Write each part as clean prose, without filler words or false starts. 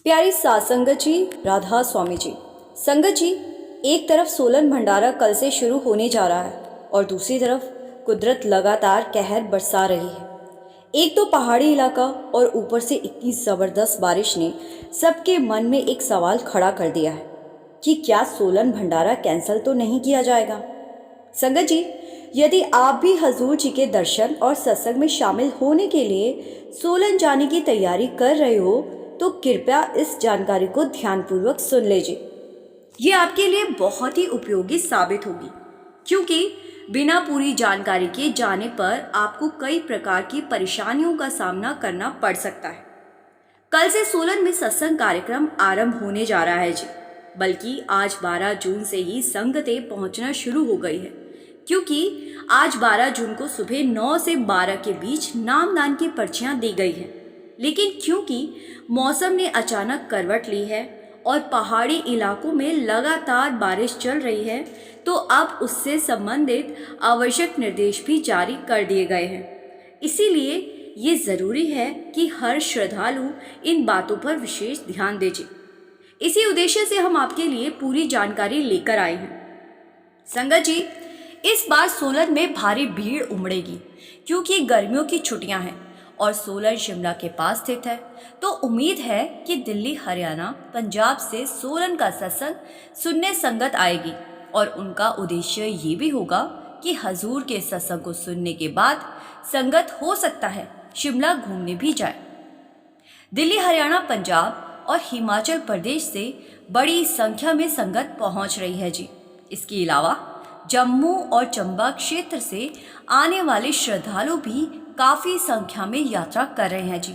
प्यारी सात संगत जी, राधा स्वामी जी। संगत जी, एक तरफ सोलन भंडारा कल से शुरू होने जा रहा है और दूसरी तरफ कुदरत लगातार कहर बरसा रही है। एक तो पहाड़ी इलाका और ऊपर से इतनी ज़बरदस्त बारिश ने सबके मन में एक सवाल खड़ा कर दिया है कि क्या सोलन भंडारा कैंसिल तो नहीं किया जाएगा। संगत जी, यदि आप भी हजूर जी के दर्शन और सत्संग में शामिल होने के लिए सोलन जाने की तैयारी कर रहे हो तो कृपया इस जानकारी को ध्यानपूर्वक सुन लीजिए। ये आपके लिए बहुत ही उपयोगी साबित होगी, क्योंकि बिना पूरी जानकारी के जाने पर आपको कई प्रकार की परेशानियों का सामना करना पड़ सकता है। कल से सोलन में सत्संग कार्यक्रम आरंभ होने जा रहा है जी, बल्कि आज 12 जून से ही संगतें पहुंचना शुरू हो गई है, क्योंकि आज 12 जून को सुबह 9 से 12 के बीच नामदान की पर्चियां दी गई हैं। लेकिन क्योंकि मौसम ने अचानक करवट ली है और पहाड़ी इलाकों में लगातार बारिश चल रही है, तो अब उससे संबंधित आवश्यक निर्देश भी जारी कर दिए गए हैं। इसीलिए ये ज़रूरी है कि हर श्रद्धालु इन बातों पर विशेष ध्यान दीजिए। इसी उद्देश्य से हम आपके लिए पूरी जानकारी लेकर आए हैं। संगत जी, इस बार सोलन में भारी भीड़ उमड़ेगी, क्योंकि गर्मियों की छुट्टियां हैं और सोलन शिमला के पास स्थित है। तो उम्मीद है कि दिल्ली, हरियाणा, पंजाब से सोलन का सत्संग सुनने संगत आएगी और उनका उद्देश्य ये भी होगा कि हजूर के सत्संग को सुनने के बाद संगत हो सकता है शिमला घूमने भी जाए। दिल्ली, हरियाणा, पंजाब और हिमाचल प्रदेश से बड़ी संख्या में संगत पहुंच रही है जी। इसके अलावा जम्मू और चंबा क्षेत्र से आने वाले श्रद्धालु भी काफ़ी संख्या में यात्रा कर रहे हैं जी।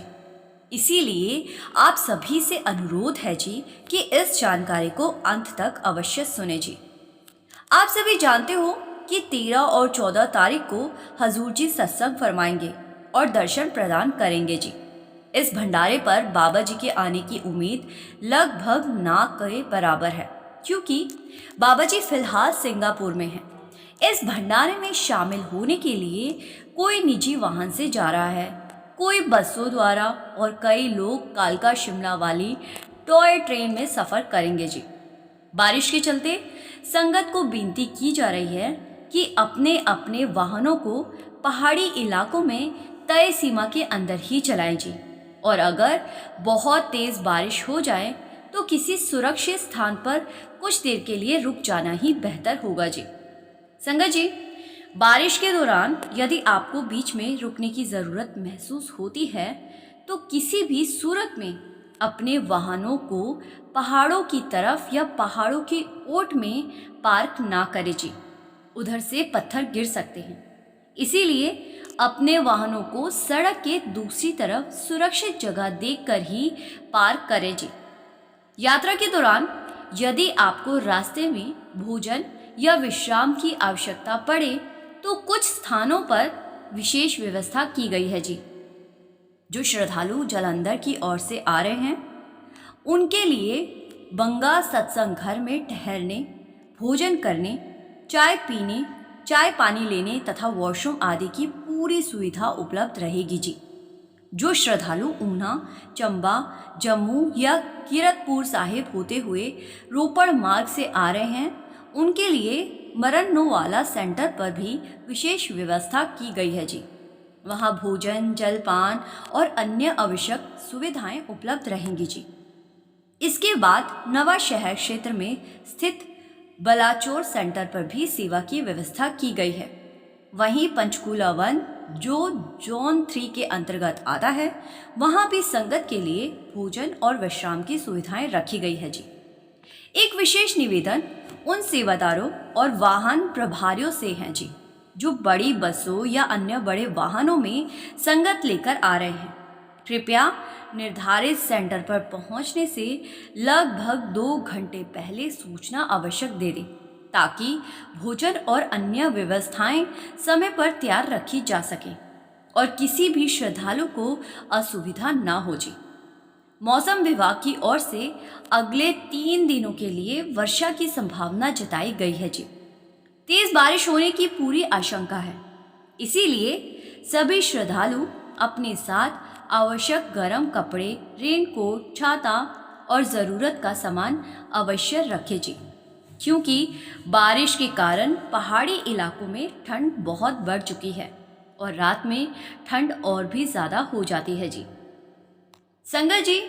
इसीलिए आप सभी से अनुरोध है जी कि इस जानकारी को अंत तक अवश्य सुने जी। आप सभी जानते हो कि 13 और 14 तारीख को हजूर जी सत्संग फरमाएंगे और दर्शन प्रदान करेंगे जी। इस भंडारे पर बाबा जी के आने की उम्मीद लगभग ना के बराबर है, क्योंकि बाबा जी फिलहाल सिंगापुर में हैं। इस भंडारे में शामिल होने के लिए कोई निजी वाहन से जा रहा है, कोई बसों द्वारा और कई लोग कालका शिमला वाली टॉय ट्रेन में सफ़र करेंगे जी। बारिश के चलते संगत को विनती की जा रही है कि अपने अपने वाहनों को पहाड़ी इलाकों में तय सीमा के अंदर ही चलाएं जी, और अगर बहुत तेज़ बारिश हो जाए तो किसी सुरक्षित स्थान पर कुछ देर के लिए रुक जाना ही बेहतर होगा जी। संगत जी, बारिश के दौरान यदि आपको बीच में रुकने की ज़रूरत महसूस होती है तो किसी भी सूरत में अपने वाहनों को पहाड़ों की तरफ या पहाड़ों की ओट में पार्क ना करें जी, उधर से पत्थर गिर सकते हैं। इसीलिए अपने वाहनों को सड़क के दूसरी तरफ सुरक्षित जगह देखकर ही पार्क करें जी। यात्रा के दौरान यदि आपको रास्ते में भोजन या विश्राम की आवश्यकता पड़े तो कुछ स्थानों पर विशेष व्यवस्था की गई है जी। जो श्रद्धालु जालंधर की ओर से आ रहे हैं उनके लिए बंगा सत्संग घर में ठहरने, भोजन करने, चाय पीने, चाय पानी लेने तथा वॉशरूम आदि की पूरी सुविधा उपलब्ध रहेगी जी। जो श्रद्धालु ऊना, चंबा, जम्मू या कीरतपुर साहिब होते हुए रोपड़ मार्ग से आ रहे हैं उनके लिए मरनोवाला सेंटर पर भी विशेष व्यवस्था की गई है जी। वहाँ भोजन, जलपान और अन्य आवश्यक सुविधाएं उपलब्ध रहेंगी जी। इसके बाद नवा शहर क्षेत्र में स्थित बलाचौर सेंटर पर भी सेवा की व्यवस्था की गई है। वहीं पंचकूला वन, जो जोन 3 के अंतर्गत आता है, वहाँ भी संगत के लिए भोजन और विश्राम की सुविधाएं रखी गई है जी। एक विशेष निवेदन उन सेवादारों और वाहन प्रभारियों से हैं जी जो बड़ी बसों या अन्य बड़े वाहनों में संगत लेकर आ रहे हैं। कृपया निर्धारित सेंटर पर पहुंचने से लगभग 2 घंटे पहले सूचना आवश्यक दे दें, ताकि भोजन और अन्य व्यवस्थाएं समय पर तैयार रखी जा सकें और किसी भी श्रद्धालु को असुविधा ना हो जी। मौसम विभाग की ओर से अगले 3 दिनों के लिए वर्षा की संभावना जताई गई है जी। तेज बारिश होने की पूरी आशंका है, इसीलिए सभी श्रद्धालु अपने साथ आवश्यक गर्म कपड़े, रेनकोट, छाता और ज़रूरत का सामान अवश्य रखें जी, क्योंकि बारिश के कारण पहाड़ी इलाकों में ठंड बहुत बढ़ चुकी है और रात में ठंड और भी ज़्यादा हो जाती है जी। संगत जी,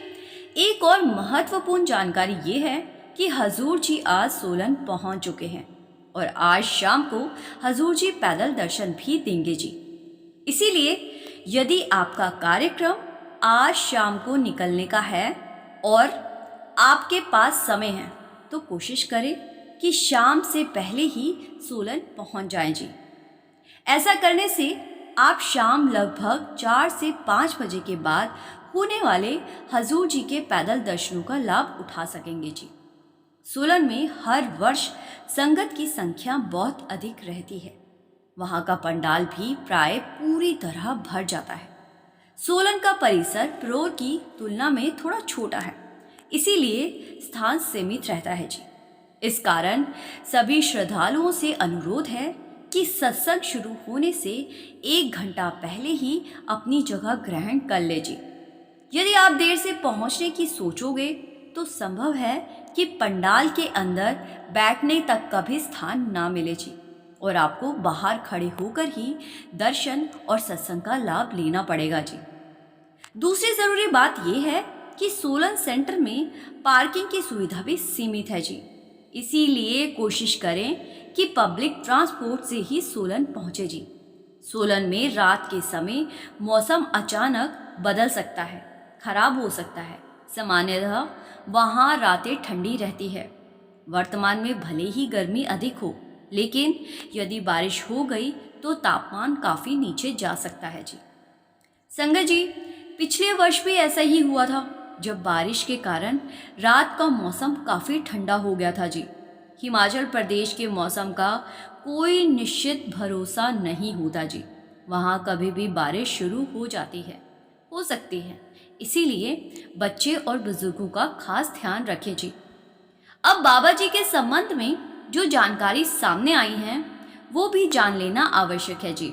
एक और महत्वपूर्ण जानकारी ये है कि हजूर जी आज सोलन पहुंच चुके हैं और आज शाम को हजूर जी पैदल दर्शन भी देंगे जी। इसीलिए यदि आपका कार्यक्रम आज शाम को निकलने का है और आपके पास समय है तो कोशिश करें कि शाम से पहले ही सोलन पहुंच जाएं जी। ऐसा करने से आप शाम लगभग 4 से 5 बजे के बाद होने वाले हजूर जी के पैदल दर्शनों का लाभ उठा सकेंगे जी। सोलन में हर वर्ष संगत की संख्या बहुत अधिक रहती है। वहाँ का पंडाल भी प्राय पूरी तरह भर जाता है। सोलन का परिसर प्रोर की तुलना में थोड़ा छोटा है, इसीलिए स्थान सीमित रहता है जी। इस कारण सभी श्रद्धालुओं से अनुरोध है कि सत्संग शुरू होने से 1 घंटा पहले ही अपनी जगह ग्रहण कर ले जी। यदि आप देर से पहुंचने की सोचोगे तो संभव है कि पंडाल के अंदर बैठने तक का भी स्थान ना मिले जी और आपको बाहर खड़े होकर ही दर्शन और सत्संग का लाभ लेना पड़ेगा जी। दूसरी ज़रूरी बात यह है कि सोलन सेंटर में पार्किंग की सुविधा भी सीमित है जी। इसीलिए कोशिश करें कि पब्लिक ट्रांसपोर्ट से ही सोलन पहुँचे जी। सोलन में रात के समय मौसम अचानक बदल सकता है, खराब हो सकता है। सामान्यतः वहाँ रातें ठंडी रहती है। वर्तमान में भले ही गर्मी अधिक हो, लेकिन यदि बारिश हो गई तो तापमान काफ़ी नीचे जा सकता है जी। संगत जी, पिछले वर्ष भी ऐसा ही हुआ था, जब बारिश के कारण रात का मौसम काफ़ी ठंडा हो गया था जी। हिमाचल प्रदेश के मौसम का कोई निश्चित भरोसा नहीं होता जी। वहाँ कभी भी बारिश शुरू हो जाती है, हो सकती है। इसीलिए बच्चे और बुजुर्गों का खास ध्यान रखें जी। अब बाबा जी के संबंध में जो जानकारी सामने आई है वो भी जान लेना आवश्यक है जी।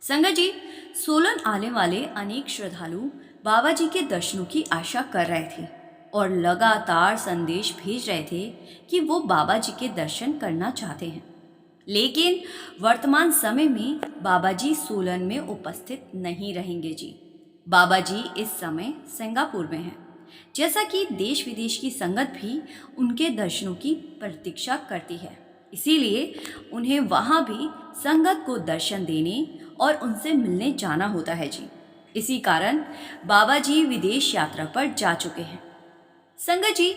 संगत जी, सोलन आने वाले अनेक श्रद्धालु बाबा जी के दर्शनों की आशा कर रहे थे और लगातार संदेश भेज रहे थे कि वो बाबा जी के दर्शन करना चाहते हैं। लेकिन वर्तमान समय में बाबा जी सोलन में उपस्थित नहीं रहेंगे जी। बाबा जी इस समय सिंगापुर में हैं। जैसा कि देश विदेश की संगत भी उनके दर्शनों की प्रतीक्षा करती है, इसीलिए उन्हें वहाँ भी संगत को दर्शन देने और उनसे मिलने जाना होता है जी। इसी कारण बाबा जी विदेश यात्रा पर जा चुके हैं। संगत जी,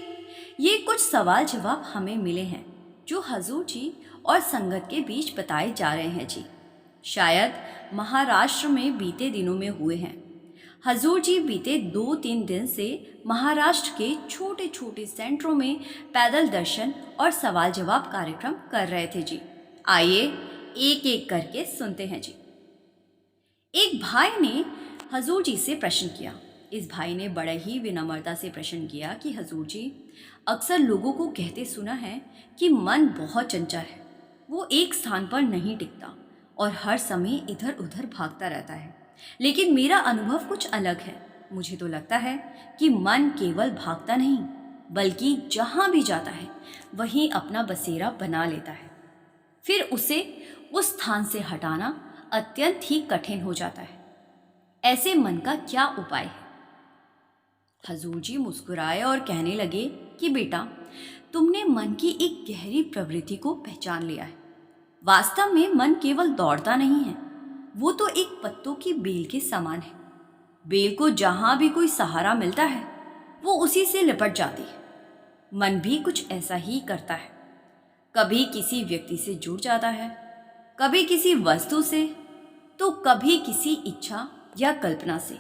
ये कुछ सवाल जवाब हमें मिले हैं जो हजूर जी और संगत के बीच बताए जा रहे हैं जी। शायद महाराष्ट्र में बीते दिनों में हुए हैं। हजूर जी बीते 2-3 दिन से महाराष्ट्र के छोटे छोटे सेंटरों में पैदल दर्शन और सवाल जवाब कार्यक्रम कर रहे थे जी। आइए एक एक करके सुनते हैं जी। एक भाई ने हजूर जी से प्रश्न किया। इस भाई ने बड़े ही विनम्रता से प्रश्न किया कि हजूर जी, अक्सर लोगों को कहते सुना है कि मन बहुत चंचल है, वो एक स्थान पर नहीं टिकता और हर समय इधर उधर भागता रहता है। लेकिन मेरा अनुभव कुछ अलग है। मुझे तो लगता है कि मन केवल भागता नहीं, बल्कि जहाँ भी जाता है वहीं अपना बसेरा बना लेता है। फिर उसे उस स्थान से हटाना अत्यंत ही कठिन हो जाता है। ऐसे मन का क्या उपाय है? हजूर जी मुस्कुराए और कहने लगे कि बेटा, तुमने मन की एक गहरी प्रवृत्ति को पहचान लिया है। वास्तव में मन केवल दौड़ता नहीं है, वो तो एक पत्तों की बेल के समान है। बेल को जहां भी कोई सहारा मिलता है वो उसी से लिपट जाती है। मन भी कुछ ऐसा ही करता है। कभी किसी व्यक्ति से जुड़ जाता है, कभी किसी वस्तु से, तो कभी किसी इच्छा या कल्पना से,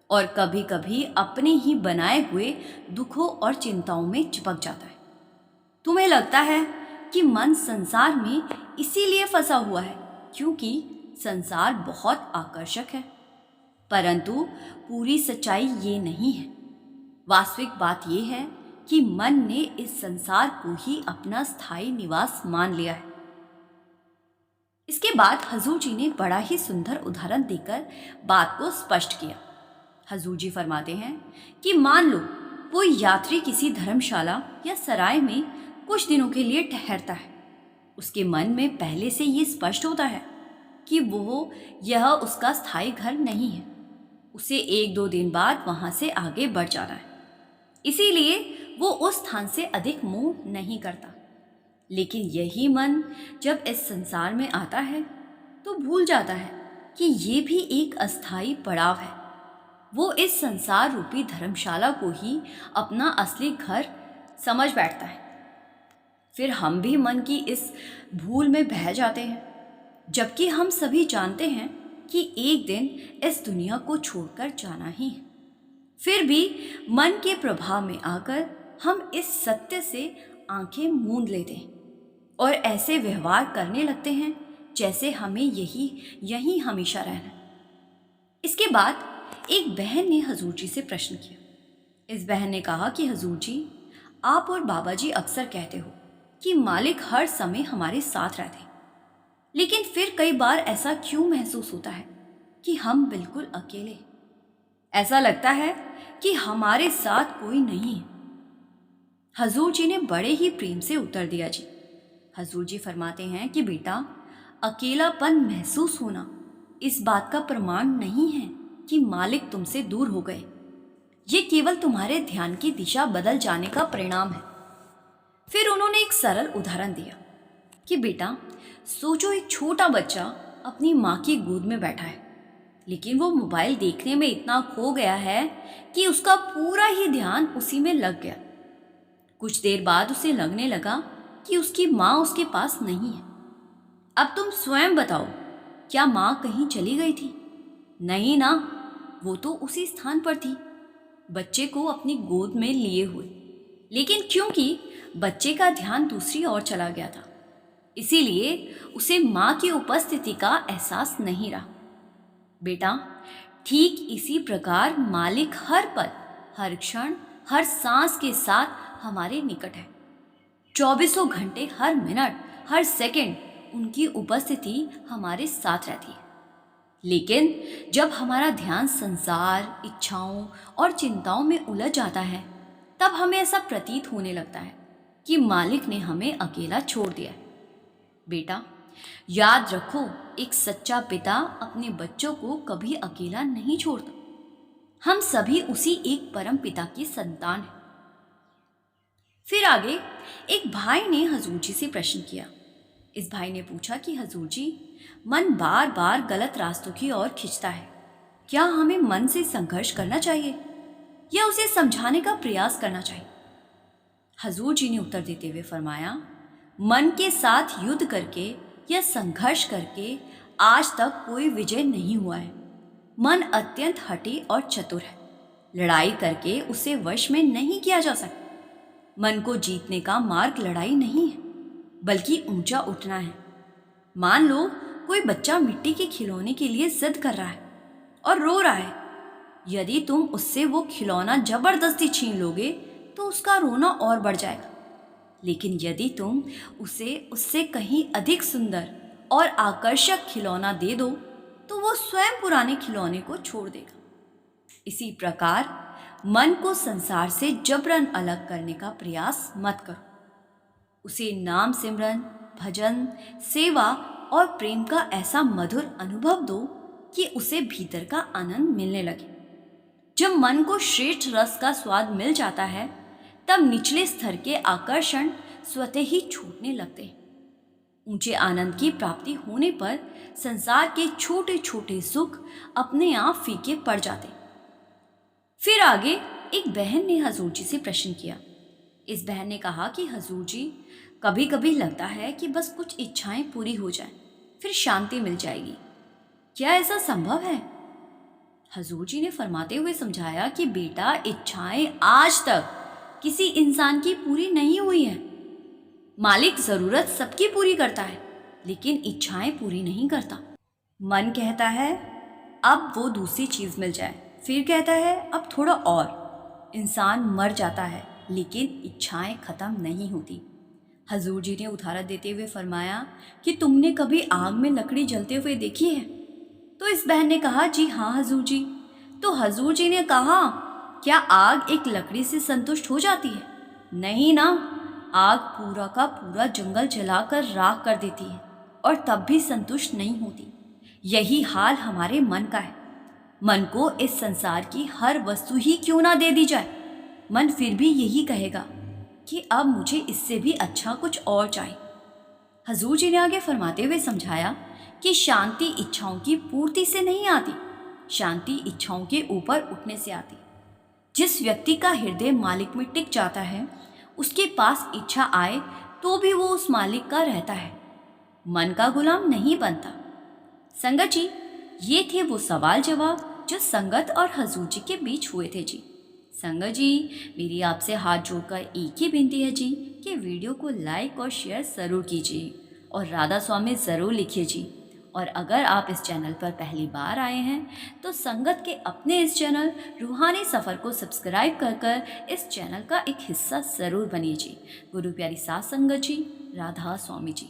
और कभी कभी अपने ही बनाए हुए दुखों और चिंताओं में चिपक जाता है। तुम्हें लगता है कि मन संसार में इसीलिए फंसा हुआ है क्योंकि संसार बहुत आकर्षक है, परंतु पूरी सच्चाई ये नहीं है। वास्तविक बात यह है कि मन ने इस संसार को ही अपना स्थायी निवास मान लिया है। इसके बाद हजूर जी ने बड़ा ही सुंदर उदाहरण देकर बात को स्पष्ट किया। हजूर जी फरमाते हैं कि मान लो वो यात्री किसी धर्मशाला या सराय में कुछ दिनों के लिए ठहरता है, उसके मन में पहले से ये स्पष्ट होता है कि यह उसका स्थायी घर नहीं है। उसे 1-2 दिन बाद वहां से आगे बढ़ जाना है, इसीलिए वो उस स्थान से अधिक मोह नहीं करता। लेकिन यही मन जब इस संसार में आता है तो भूल जाता है कि ये भी एक अस्थायी पड़ाव है। वो इस संसार रूपी धर्मशाला को ही अपना असली घर समझ बैठता है। फिर हम भी मन की इस भूल में बह जाते हैं, जबकि हम सभी जानते हैं कि एक दिन इस दुनिया को छोड़कर जाना ही है। फिर भी मन के प्रभाव में आकर हम इस सत्य से आंखें मूंद लेते हैं और ऐसे व्यवहार करने लगते हैं जैसे हमें यही हमेशा रहना है। इसके बाद एक बहन ने हजूर जी से प्रश्न किया। इस बहन ने कहा कि हजूर जी, आप और बाबा जी अक्सर कहते हो कि मालिक हर समय हमारे साथ रहते हैं, लेकिन फिर कई बार ऐसा क्यों महसूस होता है कि हम बिल्कुल अकेले, ऐसा लगता है कि हमारे साथ कोई नहीं है। हजूर जी ने बड़े ही प्रेम से उत्तर दिया। जी, हजूर जी फरमाते हैं कि बेटा, अकेलापन महसूस होना इस बात का प्रमाण नहीं है कि मालिक तुमसे दूर हो गए। ये केवल तुम्हारे ध्यान की दिशा बदल जाने का परिणाम है। फिर उन्होंने एक सरल उदाहरण दिया कि बेटा, सोचो एक छोटा बच्चा अपनी माँ की गोद में बैठा है, लेकिन वो मोबाइल देखने में इतना खो गया है कि उसका पूरा ही ध्यान उसी में लग गया। कुछ देर बाद उसे लगने लगा कि उसकी माँ उसके पास नहीं है। अब तुम स्वयं बताओ, क्या माँ कहीं चली गई थी? नहीं ना, वो तो उसी स्थान पर थी, बच्चे को अपनी गोद में लिए हुए। लेकिन क्योंकि बच्चे का ध्यान दूसरी ओर चला गया था, इसीलिए उसे माँ की उपस्थिति का एहसास नहीं रहा। बेटा, ठीक इसी प्रकार मालिक हर पल, हर क्षण, हर सांस के साथ हमारे निकट है। 24 घंटे, हर मिनट, हर सेकंड उनकी उपस्थिति हमारे साथ रहती है। लेकिन जब हमारा ध्यान संसार, इच्छाओं और चिंताओं में उलझ जाता है, तब हमें ऐसा प्रतीत होने लगता है कि मालिक ने हमें अकेला छोड़ दिया है। बेटा, याद रखो, एक सच्चा पिता अपने बच्चों को कभी अकेला नहीं छोड़ता। हम सभी उसी एक परम पिता की संतान हैं। फिर आगे एक भाई ने हजूर जी से प्रश्न किया। इस भाई ने पूछा कि हजूर जी, मन बार बार गलत रास्तों की ओर खींचता है, क्या हमें मन से संघर्ष करना चाहिए या उसे समझाने का प्रयास करना चाहिए? हजूर जी ने उत्तर देते हुए फरमाया, मन के साथ युद्ध करके या संघर्ष करके आज तक कोई विजय नहीं हुआ है। मन अत्यंत हठी और चतुर है, लड़ाई करके उसे वश में नहीं किया जा सकता। मन को जीतने का मार्ग लड़ाई नहीं है, बल्कि ऊंचा उठना है। मान लो कोई बच्चा मिट्टी के खिलौने के लिए जिद कर रहा है और रो रहा है। यदि तुम उससे वो खिलौना जबरदस्ती छीन लोगे तो उसका रोना और बढ़ जाएगा। लेकिन यदि तुम उसे उससे कहीं अधिक सुंदर और आकर्षक खिलौना दे दो तो वो स्वयं पुराने खिलौने को छोड़ देगा। इसी प्रकार मन को संसार से जबरन अलग करने का प्रयास मत करो। उसे नाम सिमरन, भजन, सेवा और प्रेम का ऐसा मधुर अनुभव दो कि उसे भीतर का आनंद मिलने लगे। जब मन को श्रेष्ठ रस का स्वाद मिल जाता है, तब निचले स्तर के आकर्षण स्वतः ही छूटने लगते हैं। ऊंचे आनंद की प्राप्ति होने पर संसार के छोटे छोटे सुख अपने आप फीके पड़ जाते। फिर आगे एक बहन ने हजूर जी से प्रश्न किया। इस बहन ने कहा कि हजूर जी, कभी कभी लगता है कि बस कुछ इच्छाएं पूरी हो जाएं, फिर शांति मिल जाएगी। क्या ऐसा संभव है? हजूर जी ने फरमाते हुए समझाया कि बेटा, इच्छाएं आज तक किसी इंसान की पूरी नहीं हुई है। मालिक जरूरत सबकी पूरी करता है, लेकिन इच्छाएं पूरी नहीं करता। मन कहता है अब वो दूसरी चीज मिल जाए, फिर कहता है अब थोड़ा और। इंसान मर जाता है, लेकिन इच्छाएं खत्म नहीं होती। हजूर जी ने उदाहरण देते हुए फरमाया कि तुमने कभी आग में लकड़ी जलते हुए देखी है? तो इस बहन ने कहा, जी हाँ हजूर जी। तो हजूर जी ने कहा, क्या आग एक लकड़ी से संतुष्ट हो जाती है? नहीं ना, आग पूरा का पूरा जंगल जलाकर राख कर देती है और तब भी संतुष्ट नहीं होती। यही हाल हमारे मन का है। मन को इस संसार की हर वस्तु ही क्यों ना दे दी जाए, मन फिर भी यही कहेगा कि अब मुझे इससे भी अच्छा कुछ और चाहिए। हजूर जी ने आगे फरमाते हुए समझाया कि शांति इच्छाओं की पूर्ति से नहीं आती, शांति इच्छाओं के ऊपर उठने से आती। जिस व्यक्ति का हृदय मालिक में टिक जाता है, उसके पास इच्छा आए तो भी वो उस मालिक का रहता है, मन का गुलाम नहीं बनता। संगत जी, ये थे वो सवाल जवाब जो संगत और हजूर जी के बीच हुए थे जी। संगत जी, मेरी आपसे हाथ जोड़कर एक ही विनती है जी कि वीडियो को लाइक और शेयर ज़रूर कीजिए और राधा स्वामी ज़रूर लिखिए जी। और अगर आप इस चैनल पर पहली बार आए हैं तो संगत के अपने इस चैनल रूहानी सफ़र को सब्सक्राइब कर इस चैनल का एक हिस्सा ज़रूर बनिए जी। गुरु प्यारी साथ संगत जी, राधा स्वामी जी।